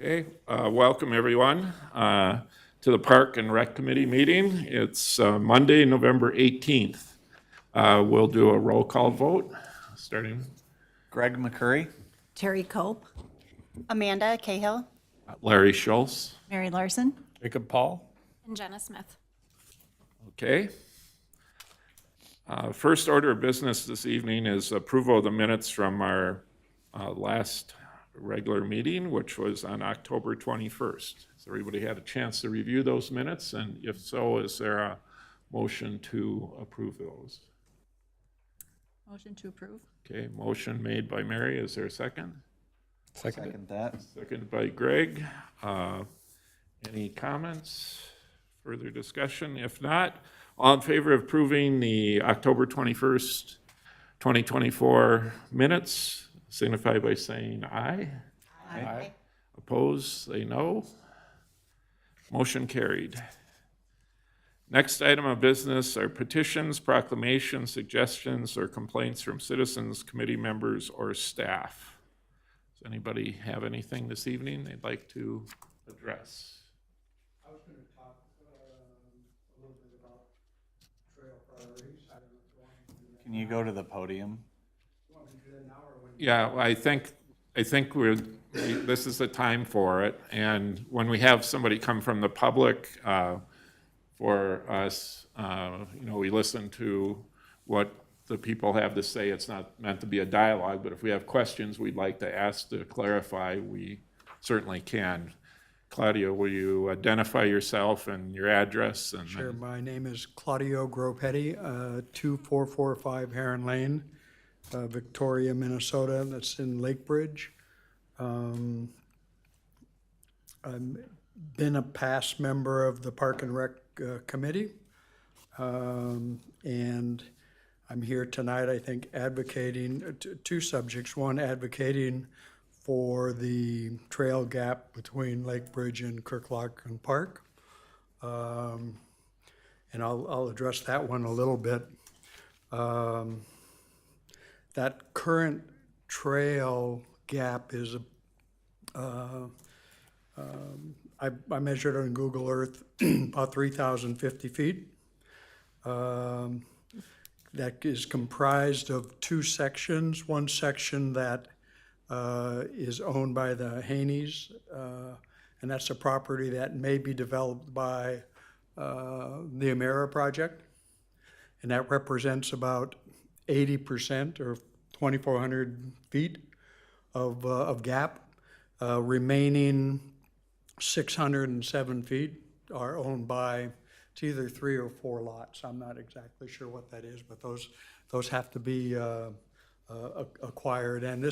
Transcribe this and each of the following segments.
Okay, welcome everyone to the Park and Rec Committee meeting. It's Monday, November 18th. We'll do a roll call vote, starting Greg McCurry. Terry Cope. Amanda Cahill. Larry Schultz. Mary Larson. Jacob Paul. And Jenna Smith. Okay. First order of business this evening is approval of the minutes from our last regular meeting, which was on October 21st. Has everybody had a chance to review those minutes? And if so, is there a motion to approve those? Motion to approve. Okay, motion made by Mary. Is there a second? Second that. Second by Greg. Any comments? Further discussion? If not, all in favor of approving the October 21st, 2024 minutes, signify by saying aye. Aye. Opposed, say no. Motion carried. Next item of business are petitions, proclamations, suggestions, or complaints from citizens, committee members, or staff. Does anybody have anything this evening they'd like to address? I was going to talk a little bit about trail priorities. I don't know if you want me to do that. Can you go to the podium? You want me to do that now or when? Yeah, I think this is the time for it. And when we have somebody come from the public, for us, we listen to what the people have to say. It's not meant to be a dialogue, but if we have questions we'd like to ask to clarify, we certainly can. Claudio, will you identify yourself and your address? And Sure. My name is Claudio Gropetti, 2445 Heron Lane, Victoria, Minnesota. That's in Lakebridge. I've been a past member of the Park and Rec Committee, and I'm here tonight, I think, advocating two subjects. One, advocating for the trail gap between Lakebridge and Kirklochlan Park. And I'll address that one a little bit. That current trail gap is, I measured on Google Earth about 3,050 feet. That is comprised of two sections. One section that is owned by the Haneys, and that's a property that may be developed by the Amera project, and that represents about 80% or 2,400 feet of gap. Remaining 607 feet are owned by, it's either 3 or 4 lots. I'm not exactly sure what that is, but those have to be acquired. And the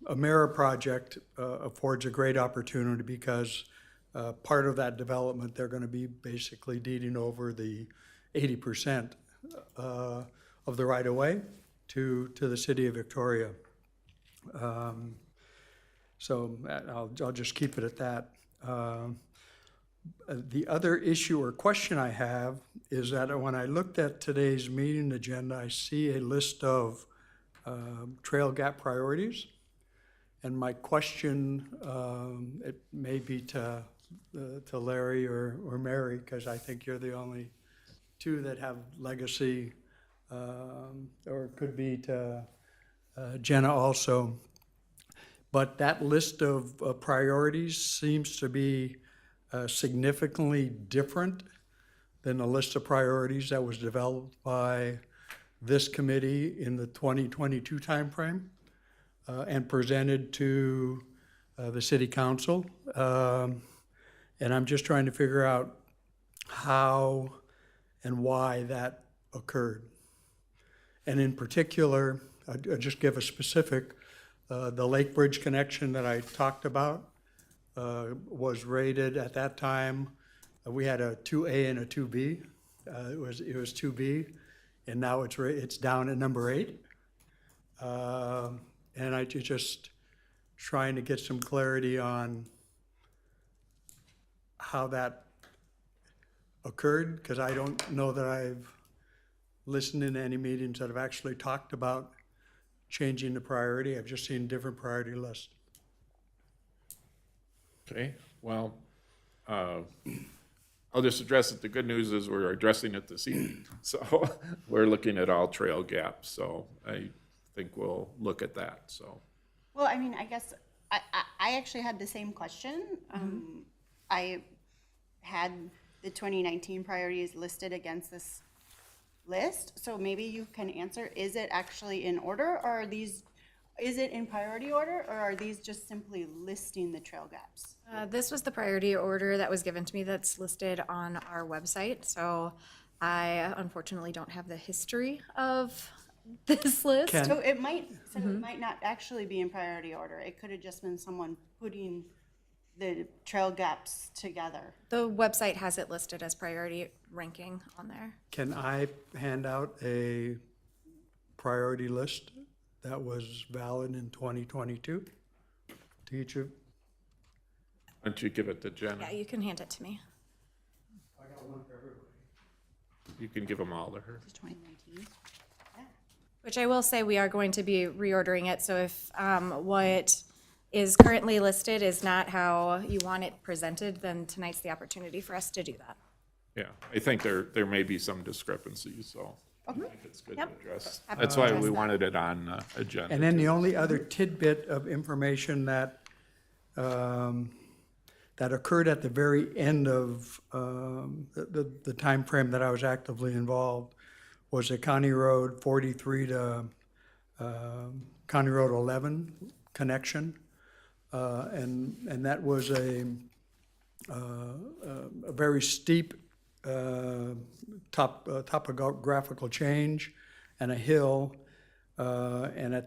Amera project affords a great opportunity because part of that development, they're going to be basically deeding over the 80% of the right-of-way to the city of Victoria. So I'll just keep it at that. The other issue or question I have is that when I looked at today's meeting agenda, I see a list of trail gap priorities. And my question, it may be to Larry or Mary, because I think you're the only two that have legacy, or it could be to Jenna also. But that list of priorities seems to be significantly different than the list of priorities that was developed by this committee in the 2022 timeframe and presented to the city council. And I'm just trying to figure out how and why that occurred. And in particular, I'll just give a specific. The Lakebridge connection that I talked about was rated at that time. We had a 2A and a 2B. It was 2B, and now it's down at number 8. And I just trying to get some clarity on how that occurred, because I don't know that I've listened in any meetings that have actually talked about changing the priority. I've just seen different priority lists. Okay, well, I'll just address it. The good news is we're addressing it this evening. So we're looking at all trail gaps, so I think we'll look at that, so. Well, I mean, I guess I actually had the same question. I had the 2019 priorities listed against this list, so maybe you can answer, is it actually in order, or are these, is it in priority order, or are these just simply listing the trail gaps? This was the priority order that was given to me that's listed on our website, so I unfortunately don't have the history of this list. Can- So it might, it might not actually be in priority order. It could have just been someone putting the trail gaps together. The website has it listed as priority ranking on there. Can I hand out a priority list that was valid in 2022 to each of? Why don't you give it to Jenna? Yeah, you can hand it to me. I got one for everybody. You can give them all to her. 2019. Which I will say, we are going to be reordering it, so if what is currently listed is not how you want it presented, then tonight's the opportunity for us to do that. Yeah, I think there may be some discrepancies, so I think it's good to Yep. address. Happy That's to why address we that. wanted it on agenda. And then too. the only other tidbit of information that that occurred at the very end of the time frame that I was actively involved was a County Road 43 to County Road 11 connection, and that was a very steep topographical change and a hill. And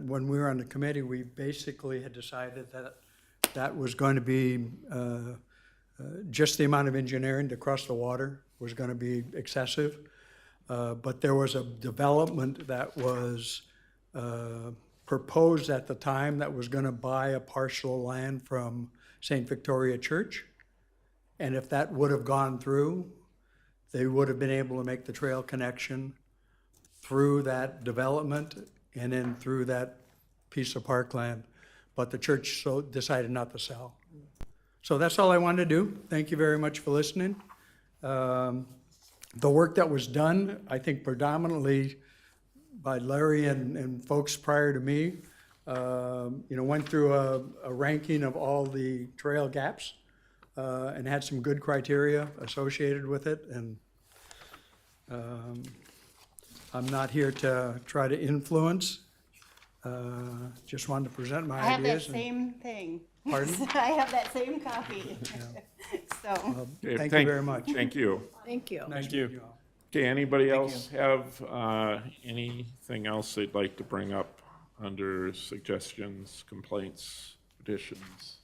when we were on the committee, we basically had decided that that was going to be just the amount of engineering to cross the water was going to be excessive. But there was a development that was proposed at the time that was going to buy a parcel of land from St. Victoria Church. And if that would have gone through, they would have been able to make the trail connection through that development and then through that piece of parkland. But the church decided not to sell. So that's all I wanted to do. Thank you very much for listening. The work that was done, I think predominantly by Larry and folks prior to me, went through a ranking of all the trail gaps and had some good criteria associated with it. And I'm not here to try to influence. Just wanted to present my I have that ideas. same thing. Pardon? I have that same copy. So, Okay, Thank you very much. Thank you. Thank you. Nice to meet you all. Okay, anybody else have anything else they'd like to bring up under suggestions, complaints, petitions?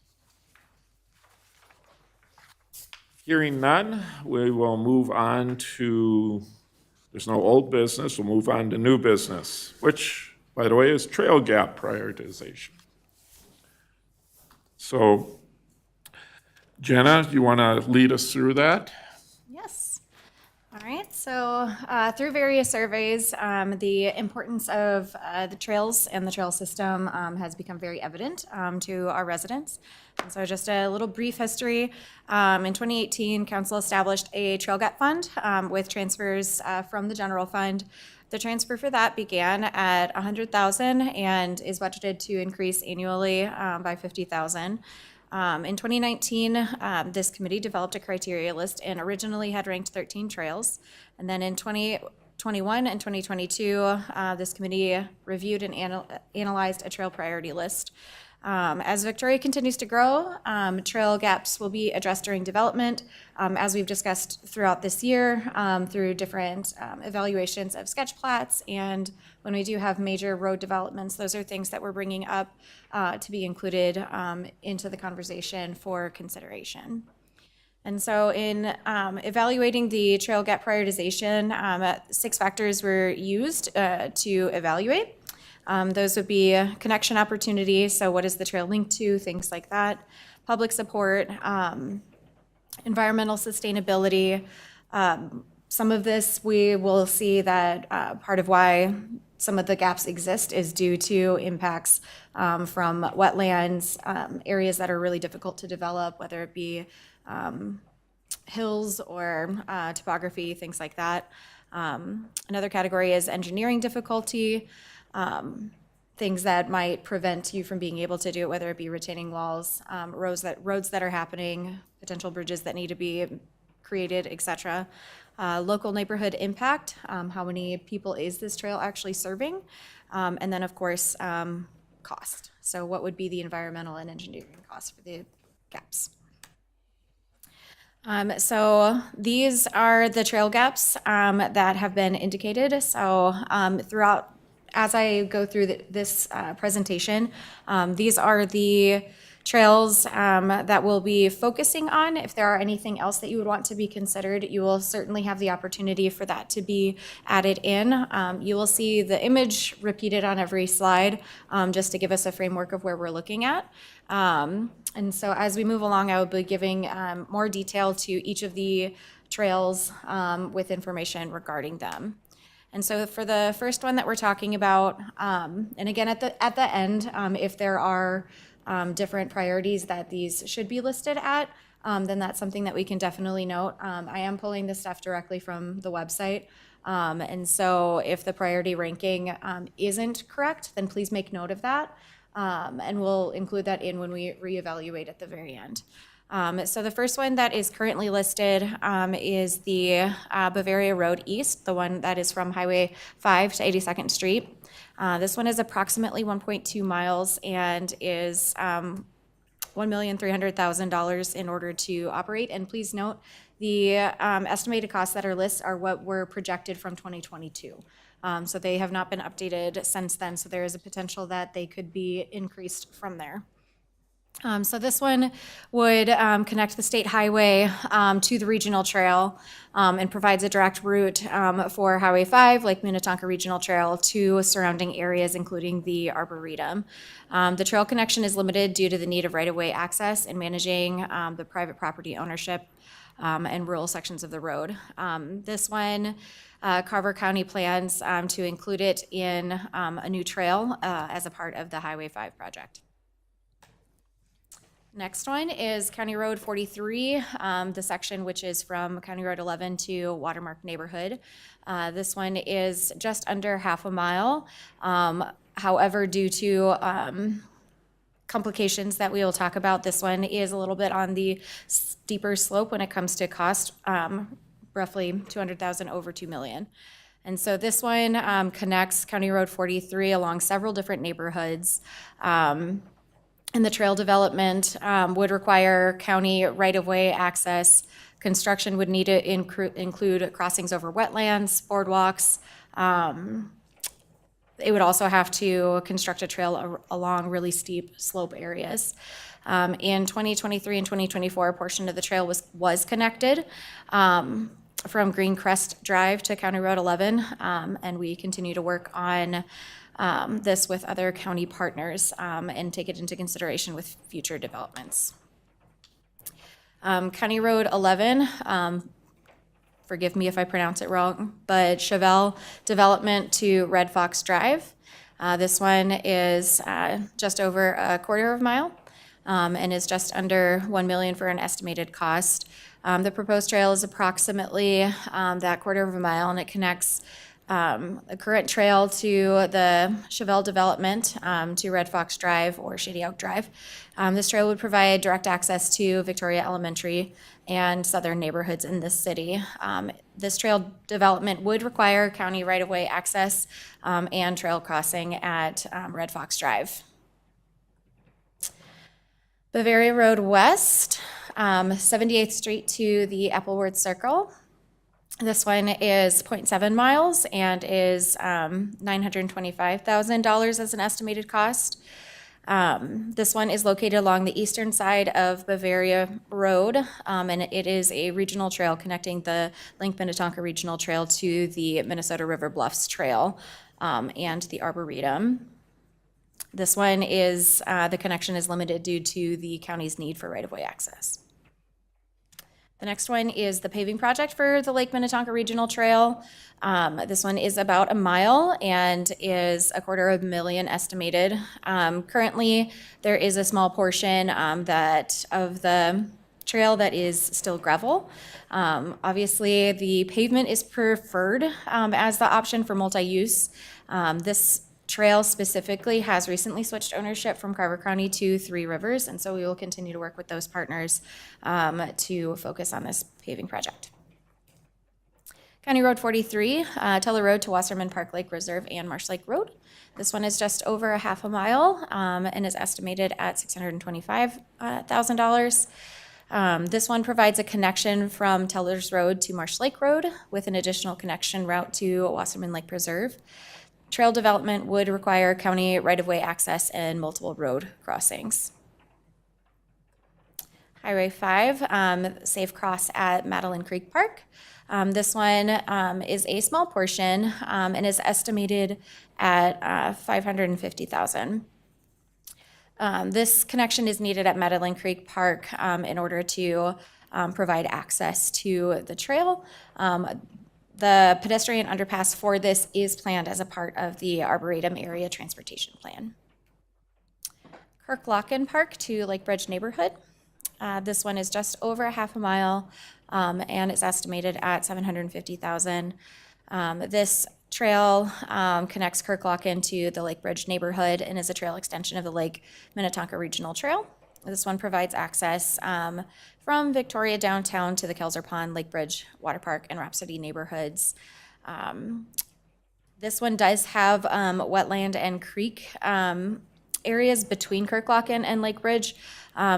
Hearing none, we will move on to, there's no old business, we'll move on to new business, which, by the way, is trail gap prioritization. So, Jenna, do you want to lead us through that? Yes. All right, so through various surveys, the importance of the trails and the trail system has become very evident to our residents. And so just a little brief history. In 2018, Council established a trail gap fund with transfers from the general fund. The transfer for that began at $100,000 and is budgeted to increase annually by $50,000. In 2019, this committee developed a criteria list and originally had ranked 13 trails. And then in 2021 and 2022, this committee reviewed and analyzed a trail priority list. As Victoria continues to grow, trail gaps will be addressed during development, as we've discussed throughout this year, through different evaluations of sketch plats, and when we do have major road developments, those are things that we're bringing up to be included into the conversation for consideration. And so in evaluating the trail gap prioritization, 6 factors were used to evaluate. Those would be connection opportunity, so what is the trail linked to, things like that, public support, environmental sustainability, Some of this, we will see that part of why some of the gaps exist is due to impacts from wetlands, areas that are really difficult to develop, whether it be hills or topography, things like that. Another category is engineering difficulty, things that might prevent you from being able to do it, whether it be retaining walls, roads that are happening, potential bridges that need to be created, etc. Local neighborhood impact, how many people is this trail actually serving? And then, of course, cost. So what would be the environmental and engineering costs for the gaps? So these are the trail gaps that have been indicated. So throughout, as I go through this presentation, these are the trails that we'll be focusing on. If there are anything else that you would want to be considered, you will certainly have the opportunity for that to be added in. You will see the image repeated on every slide just to give us a framework of where we're looking at. And so as we move along, I will be giving more detail to each of the trails with information regarding them. And so for the first one that we're talking about, and again at the end, if there are different priorities that these should be listed at, then that's something that we can definitely note. I am pulling this stuff directly from the website. And so if the priority ranking isn't correct, then please make note of that. And we'll include that in when we reevaluate at the very end. So the first one that is currently listed is the Bavaria Road East, the one that is from Highway 5 to 82nd Street. This one is approximately 1.2 miles and is $1,300,000 in order to operate. And please note, the estimated costs that are listed are what were projected from 2022. So they have not been updated since then, so there is a potential that they could be increased from there. So this one would connect the state highway to the regional trail and provides a direct route for Highway 5, Lake Minnetonka Regional Trail, to surrounding areas, including the Arboretum. The trail connection is limited due to the need of right-of-way access and managing the private property ownership and rural sections of the road. This one, Carver County plans to include it in a new trail as a part of the Highway 5 project. Next one is County Road 43, the section which is from County Road 11 to Watermark Neighborhood. This one is just under half a mile. However, due to complications that we will talk about, this one is a little bit on the steeper slope when it comes to cost, roughly $200,000 over $2 million. And so this one connects County Road 43 along several different neighborhoods. And the trail development would require county right-of-way access. Construction would need to include crossings over wetlands, boardwalks. It would also have to construct a trail along really steep slope areas. In 2023 and 2024, a portion of the trail was connected from Greencrest Drive to County Road 11, and we continue to work on this with other county partners and take it into consideration with future developments. County Road 11, forgive me if I pronounce it wrong, but Chevelle Development to Red Fox Drive. This one is just over a quarter of a mile and is just under $1 million for an estimated cost. The proposed trail is approximately that quarter of a mile, and it connects a current trail to the Chevelle Development to Red Fox Drive or Shady Oak Drive. This trail would provide direct access to Victoria Elementary and southern neighborhoods in this city. This trail development would require county right-of-way access and trail crossing at Red Fox Drive. Bavaria Road West, 78th Street to the Appleworth Circle. This one is 0.7 miles and is $925,000 as an estimated cost. This one is located along the eastern side of Bavaria Road, and it is a regional trail connecting the Lake Minnetonka Regional Trail to the Minnesota River Bluffs Trail and the Arboretum. This one is, the connection is limited due to the county's need for right-of-way access. The next one is the paving project for the Lake Minnetonka Regional Trail. This one is about a mile and is $250,000 estimated. Currently, there is a small portion that of the trail that is still gravel. Obviously, the pavement is preferred as the option for multi-use. This trail specifically has recently switched ownership from Carver County to Three Rivers, and so we will continue to work with those partners to focus on this paving project. County Road 43, Teller Road to Wasserman Park Lake Reserve and Marsh Lake Road. This one is just over a half a mile and is estimated at $625,000. This one provides a connection from Teller's Road to Marsh Lake Road with an additional connection route to Wasserman Lake Preserve. Trail development would require county right-of-way access and multiple road crossings. Highway 5, safe cross at Madeline Creek Park. This one is a small portion and is estimated at $550,000. This connection is needed at Madeline Creek Park in order to provide access to the trail. The pedestrian underpass for this is planned as a part of the Arboretum Area Transportation Plan. Kirk-Locken Park to Lake Bridge neighborhood. This one is just over a half a mile and is estimated at $750,000. This trail connects Kirk-Locken to the Lake Bridge neighborhood and is a trail extension of the Lake Minnetonka Regional Trail. This one provides access from Victoria downtown to the Kelzer Pond, Lake Bridge Water Park, and Rhapsody neighborhoods. This one does have wetland and creek areas between Kirk-Locken and Lake Bridge,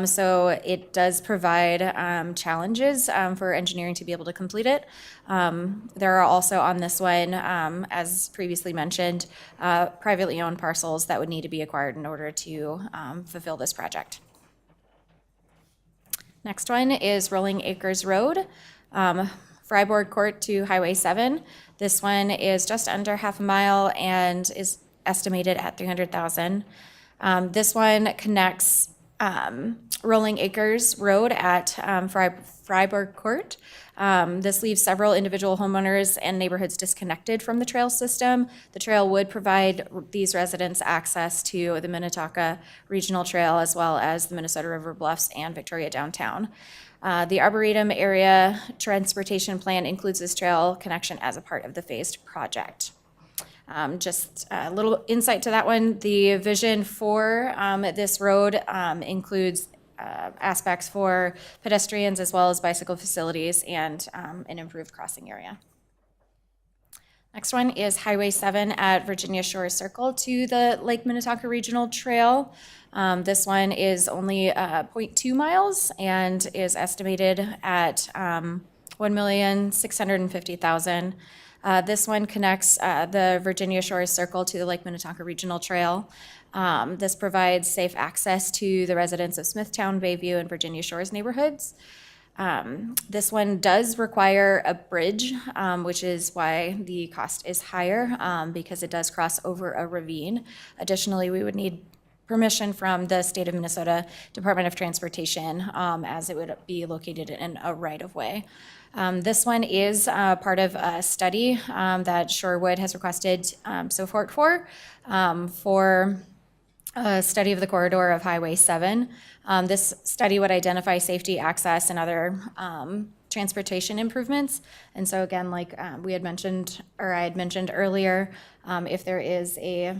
so it does provide challenges for engineering to be able to complete it. There are also on this one, as previously mentioned, privately owned parcels that would need to be acquired in order to fulfill this project. Next one is Rolling Acres Road, Freiburg Court to Highway 7. This one is just under half a mile and is estimated at $300,000. This one connects Rolling Acres Road at Freiburg Court. This leaves several individual homeowners and neighborhoods disconnected from the trail system. The trail would provide these residents access to the Minnetonka Regional Trail as well as the Minnesota River Bluffs and Victoria downtown. The Arboretum Area Transportation Plan includes this trail connection as a part of the phased project. Just a little insight to that one. The vision for this road includes aspects for pedestrians as well as bicycle facilities and an improved crossing area. Next one is Highway 7 at Virginia Shores Circle to the Lake Minnetonka Regional Trail. This one is only 0.2 miles and is estimated at $1,650,000. This one connects the Virginia Shores Circle to the Lake Minnetonka Regional Trail. This provides safe access to the residents of Smithtown, Bayview, and Virginia Shores neighborhoods. This one does require a bridge, which is why the cost is higher, because it does cross over a ravine. Additionally, we would need permission from the state of Minnesota Department of Transportation, as it would be located in a right-of-way. This one is part of a study that Shorewood has requested support for a study of the corridor of Highway 7. This study would identify safety, access, and other transportation improvements. And so again, like we had mentioned, or I had mentioned earlier, if there is a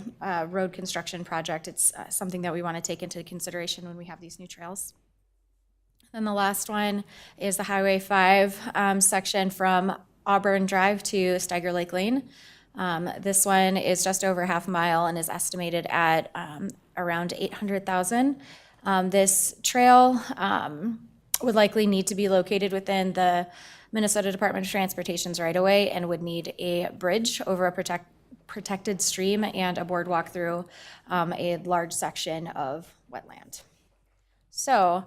road construction project, it's something that we want to take into consideration when we have these new trails. And the last one is the Highway 5 section from Auburn Drive to Steiger Lake Lane. This one is just over half a mile and is estimated at around $800,000. This trail would likely need to be located within the Minnesota Department of Transportation's right-of-way and would need a bridge over a protected stream and a boardwalk through a large section of wetland. So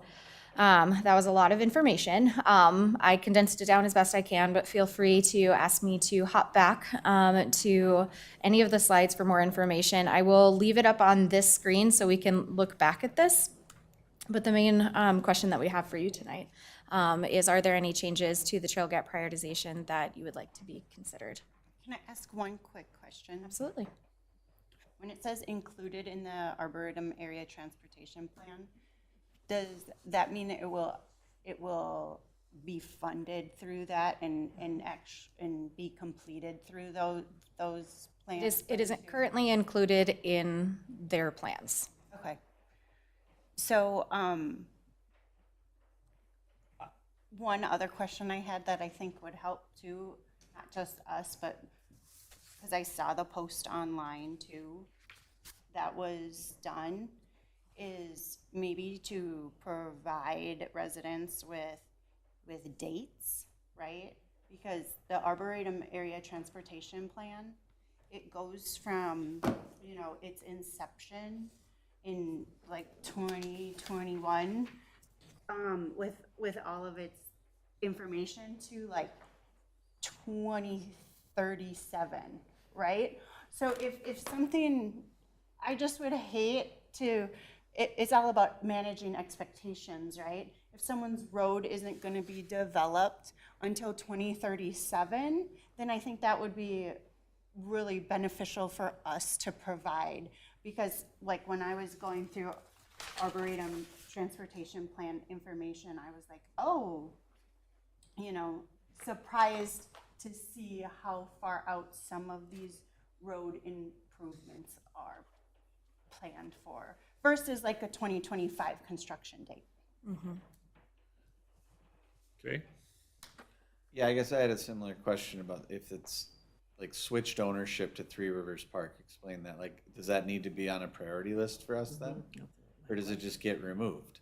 that was a lot of information. I condensed it down as best I can, but feel free to ask me to hop back to any of the slides for more information. I will leave it up on this screen so we can look back at this. But the main question that we have for you tonight is, are there any changes to the trail gap prioritization that you would like to be considered? Can I ask one quick question? Absolutely. When it says included in the Arboretum Area Transportation Plan, does that mean it will be funded through that and be completed through those plans? It isn't currently included in their plans. Okay. So, one other question I had that I think would help too, not just us, but because I saw the post online too, that was done, is maybe to provide residents with dates, right? Because the Arboretum Area Transportation Plan, it goes from, its inception in like 2021, with all of its information to like 2037, right? So if something, I just would hate to, it's all about managing expectations, right? If someone's road isn't gonna be developed until 2037, then I think that would be really beneficial for us to provide. Because like when I was going through Arboretum Transportation Plan information, I was like, oh, surprised to see how far out some of these road improvements are planned for versus like a 2025 construction date. Okay, Yeah, I guess I had a similar question about if it's like switched ownership to Three Rivers Park. Explain that. Like, does that need to be on a priority list for us then? Or does it just get removed?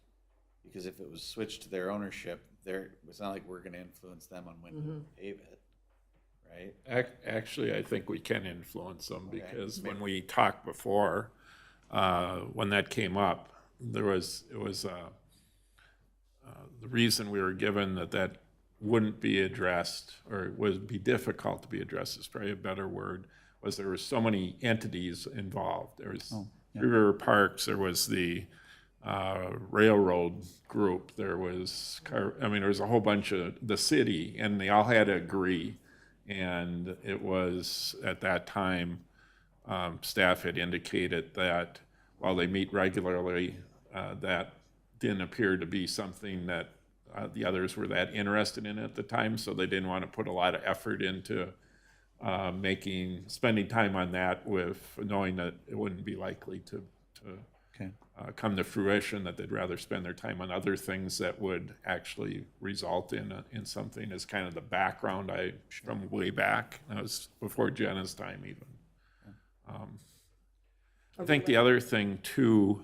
Because if it was switched to their ownership, it's not like we're gonna influence them on when to pave it, right? actually, I think we can influence them Okay. because when we talked before, when that came up, the reason we were given that wouldn't be addressed, or would be difficult to be addressed is probably a better word, was there were so many entities involved. There was Three River Parks, there was the railroad group, there was, there was a whole bunch of the city, and they all had to agree. And it was, at that time, staff had indicated that while they meet regularly, that didn't appear to be something that the others were that interested in at the time, so they didn't want to put a lot of effort into spending time on that, with knowing that it wouldn't be likely to come to fruition, that they'd rather spend their time on other things that would actually result in something as kind of the background from way back. That was before Jenna's time even. I think the other thing too,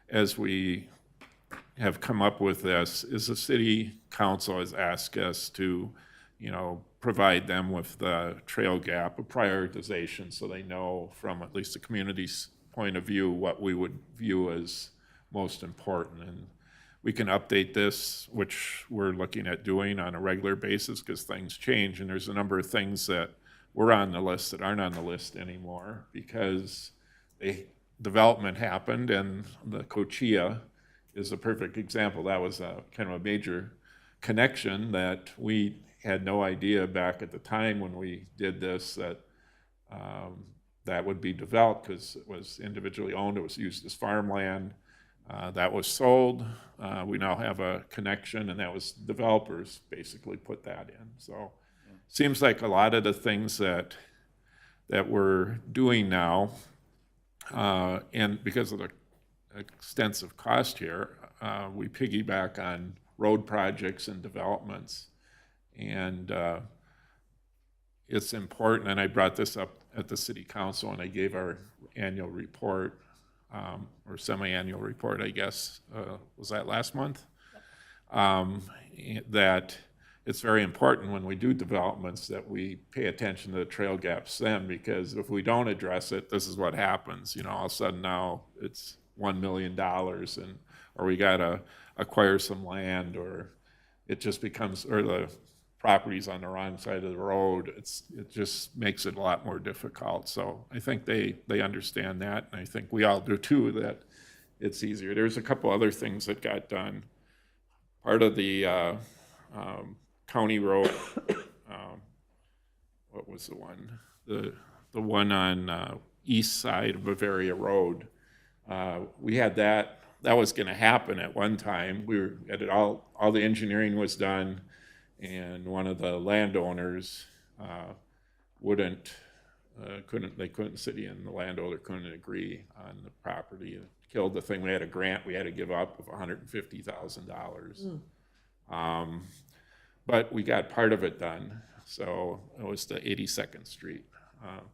as we have come up with this, is the city council has asked us to, provide them with the trail gap, a prioritization, so they know from at least the community's point of view what we would view as most important. And we can update this, which we're looking at doing on a regular basis because things change, and there's a number of things that were on the list that aren't on the list anymore because development happened, and the Cochia is a perfect example. That was a kind of a major connection that we had no idea back at the time when we did this that that would be developed because it was individually owned. It was used as farmland. That was sold. We now have a connection, and that was developers basically put that in. So seems like a lot of the things that we're doing now, and because of the extensive cost here, we piggyback on road projects and developments. And it's important, and I brought this up at the city council, and I gave our annual report, or semi-annual report, I guess, was that last month? That it's very important when we do developments that we pay attention to the trail gaps then, because if we don't address it, this is what happens. All of a sudden now it's $1 million, or we gotta acquire some land, or it just becomes, or the property's on the wrong side of the road. It just makes it a lot more difficult. So I think they understand that, and I think we all do too, that it's easier. There's a couple other things that got done. Part of the county road, what was the one? The one on east side of Bavaria Road. We had that was going to happen at one time. We were at it all the engineering was done, and one of the landowners couldn't, city and the landowner couldn't agree on the property. It killed the thing. We had a grant we had to give up of $150,000. But we got part of it done. So it was the 82nd Street.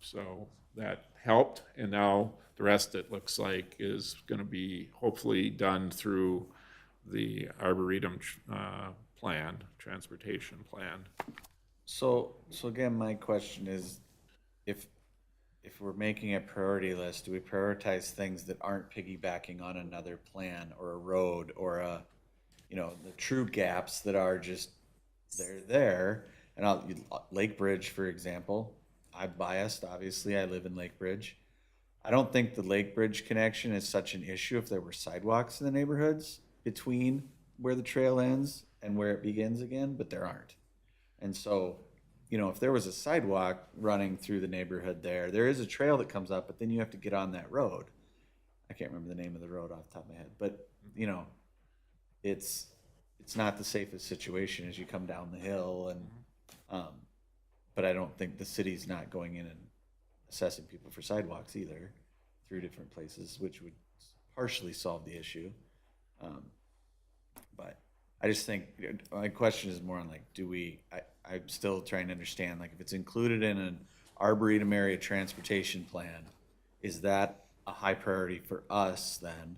So that helped, and now the rest, it looks like, is going to be hopefully done through the Arboretum plan, transportation plan. So again, my question is, if we're making a priority list, do we prioritize things that aren't piggybacking on another plan or a road or the true gaps that are just, they're there? And Lake Bridge, for example, I'm biased, obviously, I live in Lake Bridge. I don't think the Lake Bridge connection is such an issue if there were sidewalks in the neighborhoods between where the trail ends and where it begins again, but there aren't. And so, if there was a sidewalk running through the neighborhood there is a trail that comes up, but then you have to get on that road. I can't remember the name of the road off the top of my head, but, it's not the safest situation as you come down the hill, and but I don't think the city's not going in and assessing people for sidewalks either through different places, which would partially solve the issue. But I just think my question is more on I'm still trying to understand, if it's included in an Arboretum area transportation plan, is that a high priority for us then?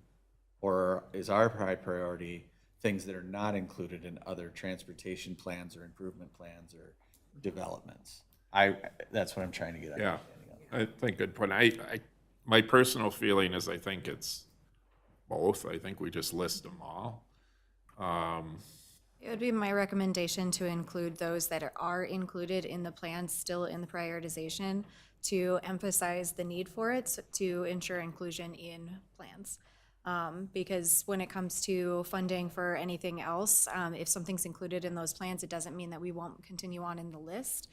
Or is our high priority things that are not included in other transportation plans or improvement plans or developments? That's what I'm trying to get at. Yeah, I think good point. My personal feeling is I think it's both. I think we just list them all. It would be my recommendation to include those that are included in the plan, still in the prioritization, to emphasize the need for it, to ensure inclusion in plans. Because when it comes to funding for anything else, if something's included in those plans, it doesn't mean that we won't continue on in the list.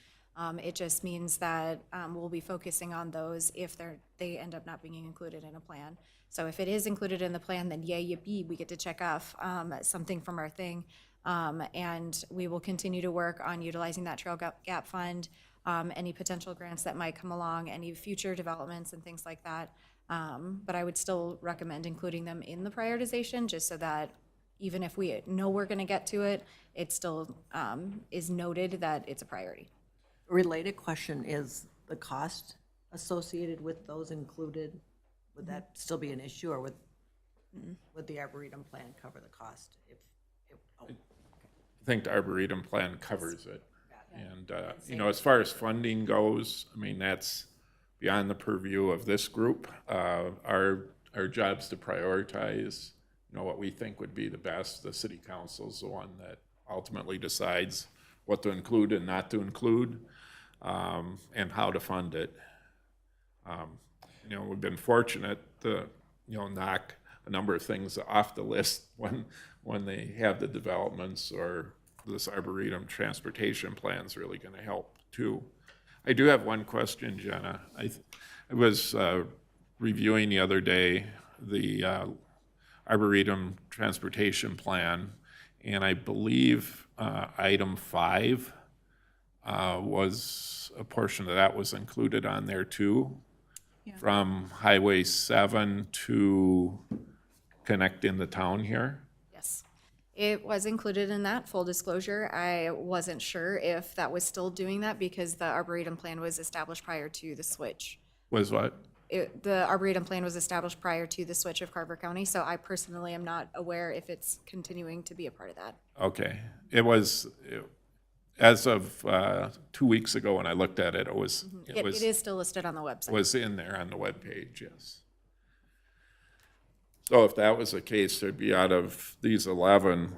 It just means that we'll be focusing on those if they end up not being included in a plan. So if it is included in the plan, then yay, yippee, we get to check off something from our thing. And we will continue to work on utilizing that Trail Gap Fund, any potential grants that might come along, any future developments and things like that. But I would still recommend including them in the prioritization, just so that even if we know we're going to get to it, it still is noted that it's a priority. A related question is the cost associated with those included. Would that still be an issue, or would the Arboretum plan cover the cost? I think the Arboretum plan covers it. And, as far as funding goes, that's beyond the purview of this group. Our job's to prioritize, what we think would be the best. The city council's the one that ultimately decides what to include and not to include, and how to fund it. We've been fortunate to, knock a number of things off the list when they have the developments, or this Arboretum transportation plan is really going to help too. I do have one question, Jenna. I was reviewing the other day the Arboretum transportation plan, and I believe item 5 was a portion of that was included on there too. Yeah. From Highway 7 to connecting the town here. Yes. It was included in that, full disclosure. I wasn't sure if that was still doing that because the Arboretum plan was established prior to the switch. Was what? The Arboretum plan was established prior to the switch of Carver County, so I personally am not aware if it's continuing to be a part of that. Okay. As of 2 weeks ago when I looked at it, It is still listed on the website. was in there on the webpage, yes. So if that was the case, there'd be, out of these 11,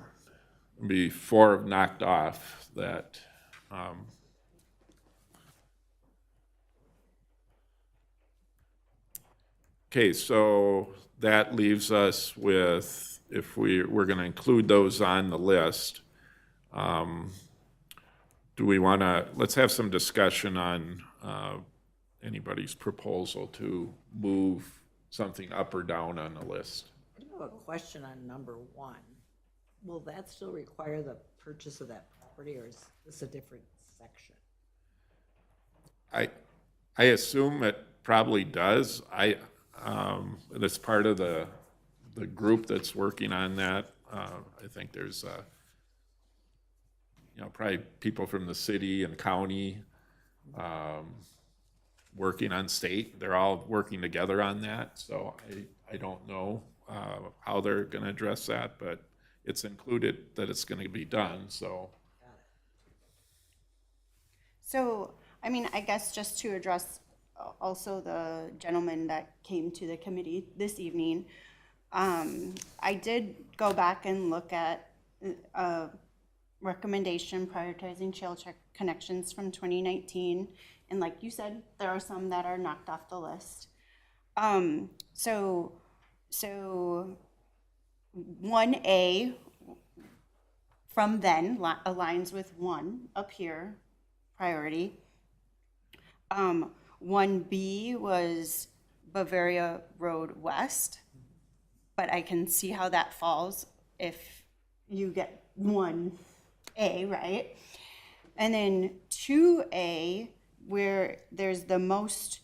be 4 knocked off that, okay, so that leaves us with, if we're going to include those on the list, do we want to, let's have some discussion on anybody's proposal to move something up or down on the list. I do have a question on number 1. Will that still require the purchase of that property, or is this a different section? I assume it probably does. That's part of the group that's working on that. I think there's, probably people from the city and county working on state. They're all working together on that. So I don't know how they're going to address that, but it's included that it's going to be done. So. So, I mean, I guess just to address also the gentleman that came to the committee this evening, I did go back and look at recommendation prioritizing trail check connections from 2019. And like you said, there are some that are knocked off the list. So 1A from then aligns with 1 up here, priority. 1B was Bavaria Road West, but I can see how that falls if you get 1A, right? And then 2A, where there's the most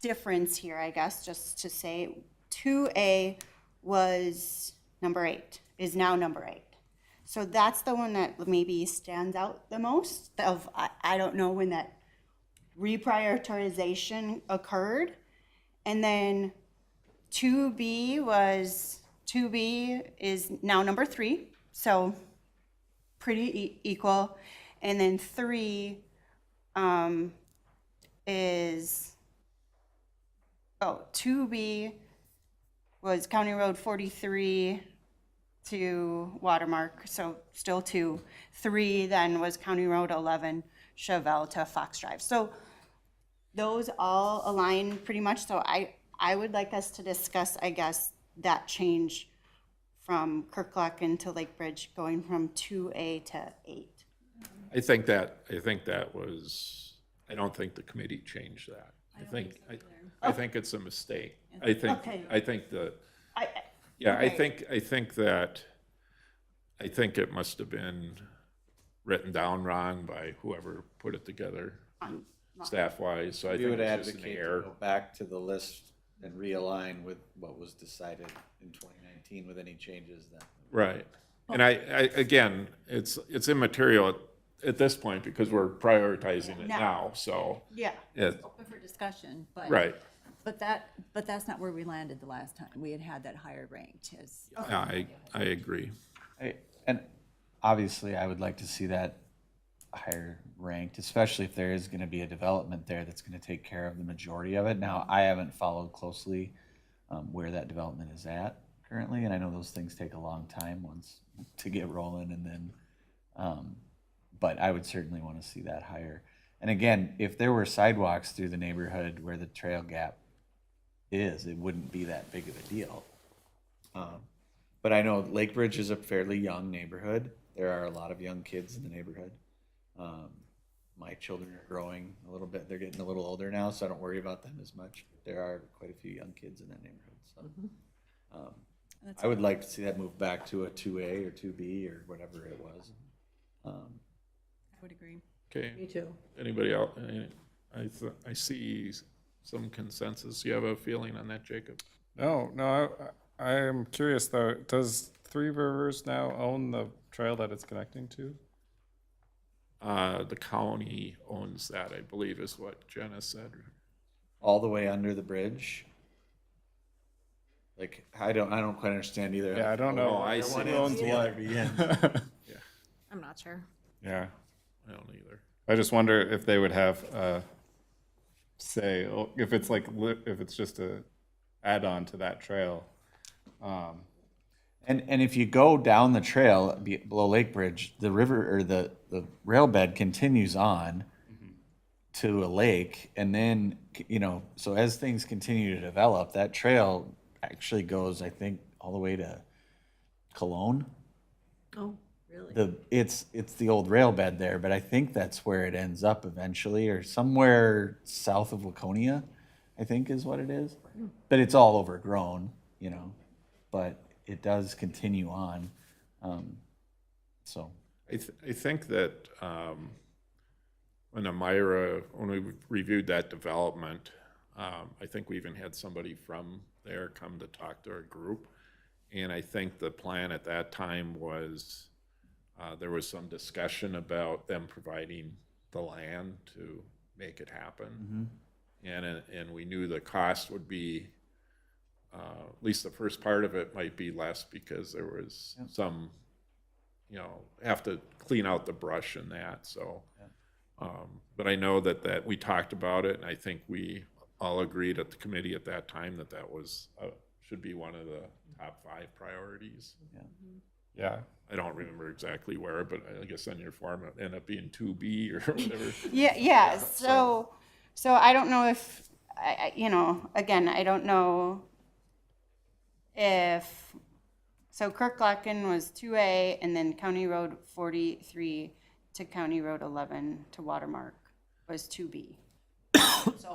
difference here, I guess, just to say, 2A was number 8, is now number 8. So that's the one that maybe stands out the most of, I don't know when that reprioritization occurred. And then 2B is now number 3, so pretty equal. And then 3 is, 2B was County Road 43 to Watermark, so still 2. 3 then was County Road 11, Chevelle to Fox Drive. So those all align pretty much. So I would like us to discuss, I guess, that change from Kirklock to Lake Bridge, going from 2A to 8. I think that was, I don't think the committee changed that. I think it's a mistake. I think it must have been written down wrong by whoever put it together, staff-wise, so I We think would it's just an advocate to error. go back to the list and realign with what was decided in 2019 with any changes then. Right. And again, it's immaterial at this point because we're prioritizing it now, so. Yeah. Open for discussion, but. Right. But that's not where we landed the last time. We had that higher ranked as. I agree. And obviously, I would like to see that higher ranked, especially if there is going to be a development there that's going to take care of the majority of it. Now, I haven't followed closely where that development is at currently, and I know those things take a long time once to get rolling, and then, but I would certainly want to see that higher. And again, if there were sidewalks through the neighborhood where the trail gap is, it wouldn't be that big of a deal. But I know Lake Bridge is a fairly young neighborhood. There are a lot of young kids in the neighborhood. My children are growing a little bit. They're getting a little older now, so I don't worry about them as much. There are quite a few young kids in that neighborhood. So I would like to see that move back to a 2A or 2B or whatever it was. I would agree. Okay. Me too. Anybody else? I see some consensus. You have a feeling on that, Jacob? No, I am curious though. Does Three Rivers now own the trail that it's connecting to? The county owns that, I believe, is what Jenna said. All the way under the bridge. Like I don't quite understand either. Yeah, I don't know. Oh, I see. Who owns what? I'm not sure. Yeah, I don't either. I just wonder if they would have say if it's like if it's just a add-on to that trail. And if you go down the trail below Lake Bridge, the river or the rail bed continues on to a lake, and then so as things continue to develop, that trail actually goes, I think, all the way to Cologne. Oh, really? It's the old rail bed there, but I think that's where it ends up eventually, or somewhere south of Laconia, I think is what it is. But it's all overgrown, you know, but it does continue on. So, I think that when we reviewed that development, I think we even had somebody from there come to talk to our group. And I think the plan at that time was, there was some discussion about them providing the land to make it happen. And we knew the cost would be, at least the first part of it might be less because there was some, you know, have to clean out the brush and that, so. But I know that we talked about it, and I think we all agreed at the committee at that time that that was, should be one of the top 5 priorities. Yeah. I don't remember exactly where, but I guess on your form it ended up being 2B or whatever. Yeah, so I don't know if, you know, again, I don't know if, so Kirklocken was 2A, and then County Road 43 to County Road 11 to Watermark was 2B. So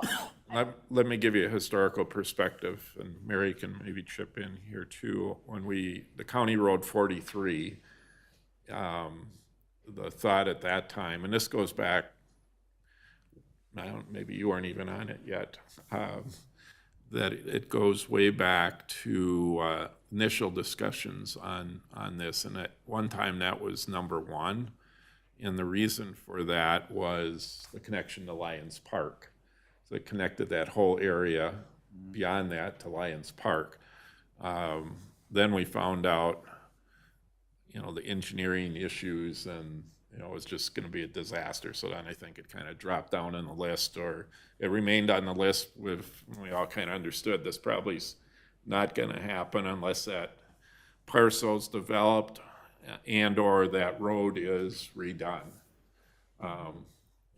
Let me give you a historical perspective, and Mary can maybe chip in here too. When the County Road 43, the thought at that time, and this goes back, maybe you weren't even on it yet, that it goes way back to initial discussions on this, and at one time that was number 1, and the reason for that was the connection to Lions Park. So it connected that whole area beyond that to Lions Park. Then we found out, you know, the engineering issues, and you know, it was just going to be a disaster. So then I think it kind of dropped down on the list, or it remained on the list with, we all kind of understood this probably's not going to happen unless that parcel's developed and or that road is redone.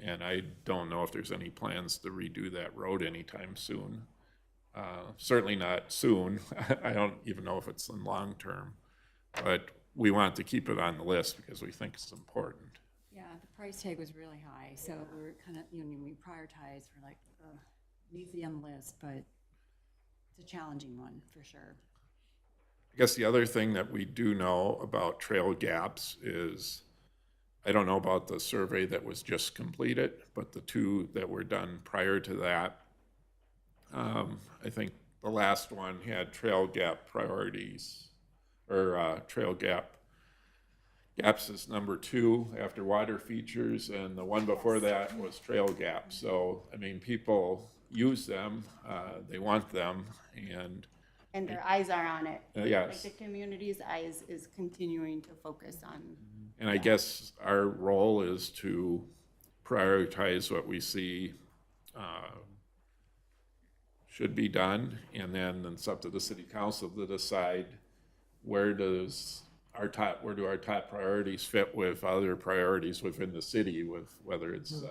And I don't know if there's any plans to redo that road anytime soon. Certainly not soon. I don't even know if it's in long term, but we want to keep it on the list because we think it's important. Yeah, the price tag was really high, so we were kind of, you know, we prioritized, we're like, needs to be on the list, but it's a challenging one for sure. I guess the other thing that we do know about trail gaps is, I don't know about the survey that was just completed, but the 2 that were done prior to that, I think the last one had trail gap priorities, or trail gaps is number 2 after water features, and the one before that was trail gaps. So, I mean, people use them, they want them, and their eyes are on it. yes. Like the community's eyes is continuing to focus on. And I guess our role is to prioritize what we see should be done, and then it's up to the city council to decide where do our top priorities fit with other priorities within the city, with whether it's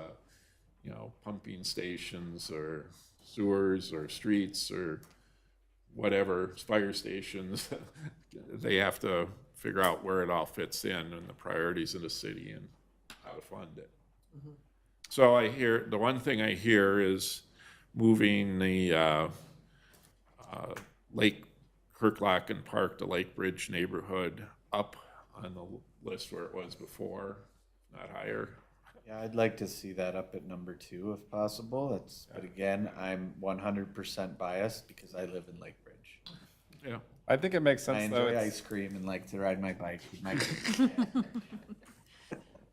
you know, pumping stations or sewers or streets or whatever, fire stations. They have to figure out where it all fits in and the priorities of the city and how to fund it. So the one thing I hear is moving the Lake Kirklocken Park to Lake Bridge neighborhood up on the list where it was before, not higher. yeah, I'd like to see that up at number 2 if possible. But again, I'm 100% biased because I live in Lake Bridge. Yeah. I think it makes I sense though. enjoy It's, ice cream and like to ride my bike with my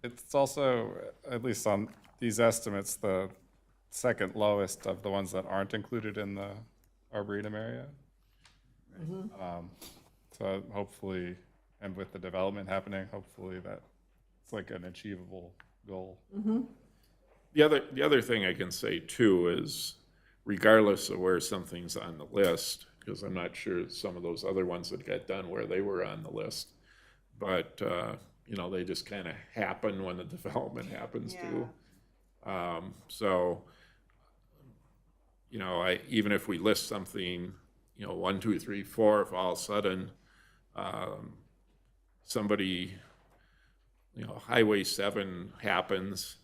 it's also, at least on these estimates, the second lowest of the ones that aren't included in the Arboretum area. So hopefully, and with the development happening, hopefully that it's like an achievable goal. The other thing I can say too is, regardless of where something's on the list, because I'm not sure some of those other ones that got done where they were on the list, but you know, they just kind of happen when the development happens too. So, you know, even if we list something, you know, 1, 2, 3, 4, if all of a sudden, somebody, you know, Highway 7 happens,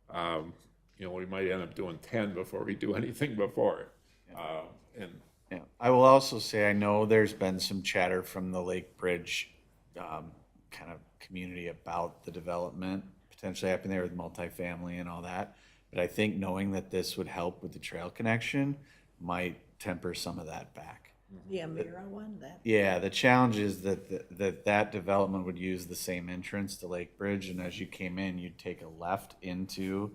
you know, we might end up doing 10 before we do anything before it. And Yeah, I will also say, I know there's been some chatter from the Lake Bridge kind of community about the development potentially happening there with multifamily and all that. But I think knowing that this would help with the trail connection might temper some of that back. The Amira one, that, Yeah, the challenge is that development would use the same entrance to Lake Bridge, and as you came in, you'd take a left into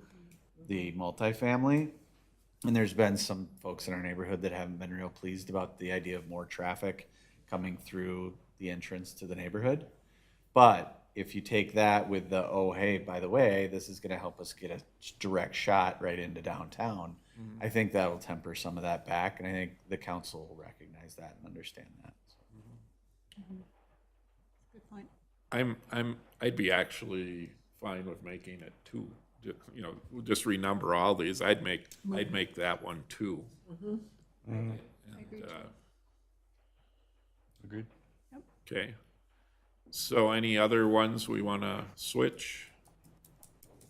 the multifamily. And there's been some folks in our neighborhood that haven't been real pleased about the idea of more traffic coming through the entrance to the neighborhood. But if you take that with the, oh, hey, by the way, this is gonna help us get a direct shot right into downtown, I think that'll temper some of that back, and I think the council will recognize that and understand that. Good point. I'd be actually fine with making it 2. You know, we'll just renumber all these. I'd make that one 2. And, Agreed. okay. So any other ones we want to switch?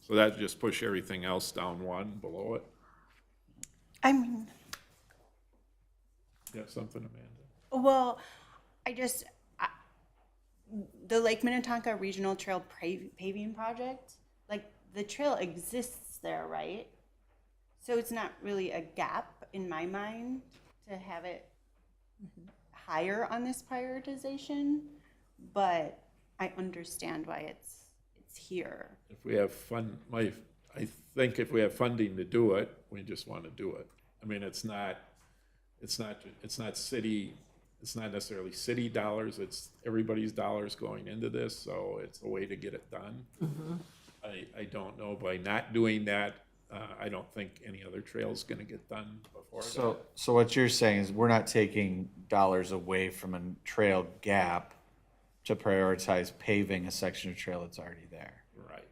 So that just push everything else down 1 below it. I mean, You got something, Amanda? well, the Lake Minnetonka Regional Trail paving project, like, the trail exists there, right? So it's not really a gap in my mind to have it higher on this prioritization, but I understand why it's here. If we have I think if we have funding to do it, we just want to do it. I mean, it's not city, it's not necessarily city dollars, it's everybody's dollars going into this, so it's a way to get it done. I don't know, by not doing that, I don't think any other trail's gonna get done before that. So what you're saying is we're not taking dollars away from a trail gap to prioritize paving a section of trail that's already there. Right.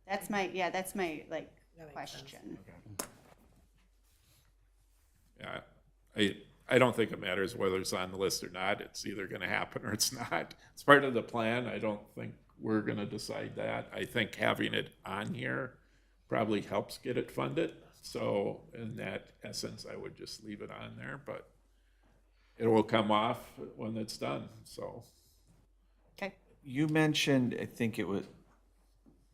That's my like question. Yeah, I don't think it matters whether it's on the list or not. It's either gonna happen or it's not. It's part of the plan. I don't think we're gonna decide that. I think having it on here probably helps get it funded. So in that essence, I would just leave it on there, but it will come off when it's done, so. Okay. You mentioned, I think it was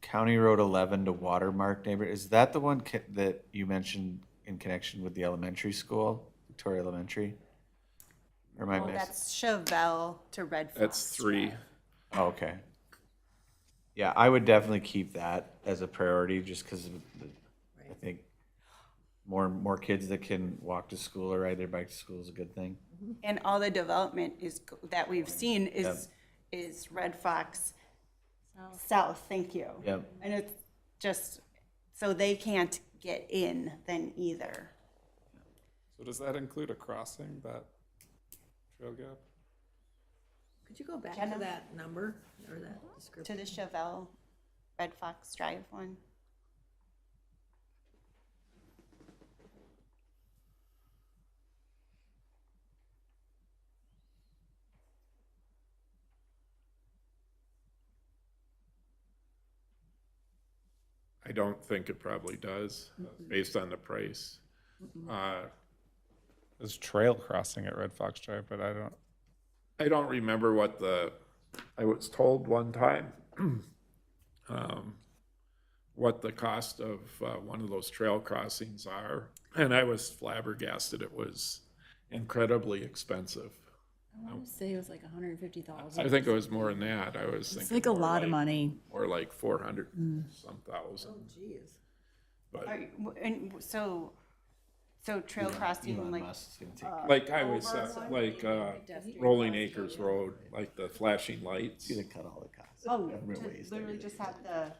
County Road 11 to Watermark neighborhood. Is that the one that you mentioned in connection with the elementary school, Victoria Elementary? Or am I Well, missing? that's Chevelle to Red Fox. That's 3. Oh, okay. Yeah, I would definitely keep that as a priority, just because I think more kids that can walk to school or ride their bike to school is a good thing. And all the development that we've seen is Red Fox South, thank you. Yep. And it's just, so they can't get in then either. So does that include a crossing, that trail gap? could you go back Jenna? to that number or that description? To the Chevelle Red Fox Drive one. I don't think it probably does, based on the price. There's trail crossing at Red Fox Drive, but I don't remember I was told one time, what the cost of one of those trail crossings are, and I was flabbergasted. It was incredibly expensive. I want to say it was like 150,000. I think it was more than that. I was thinking. It's like a more lot of money. Or like 400 some thousand. Jeez. But And so trail crossing, Elon like, Musk's gonna take like Highway 7, like Rolling Acres Road, like the flashing lights, He's gonna cut all the costs. oh, Government to ways literally there. just have the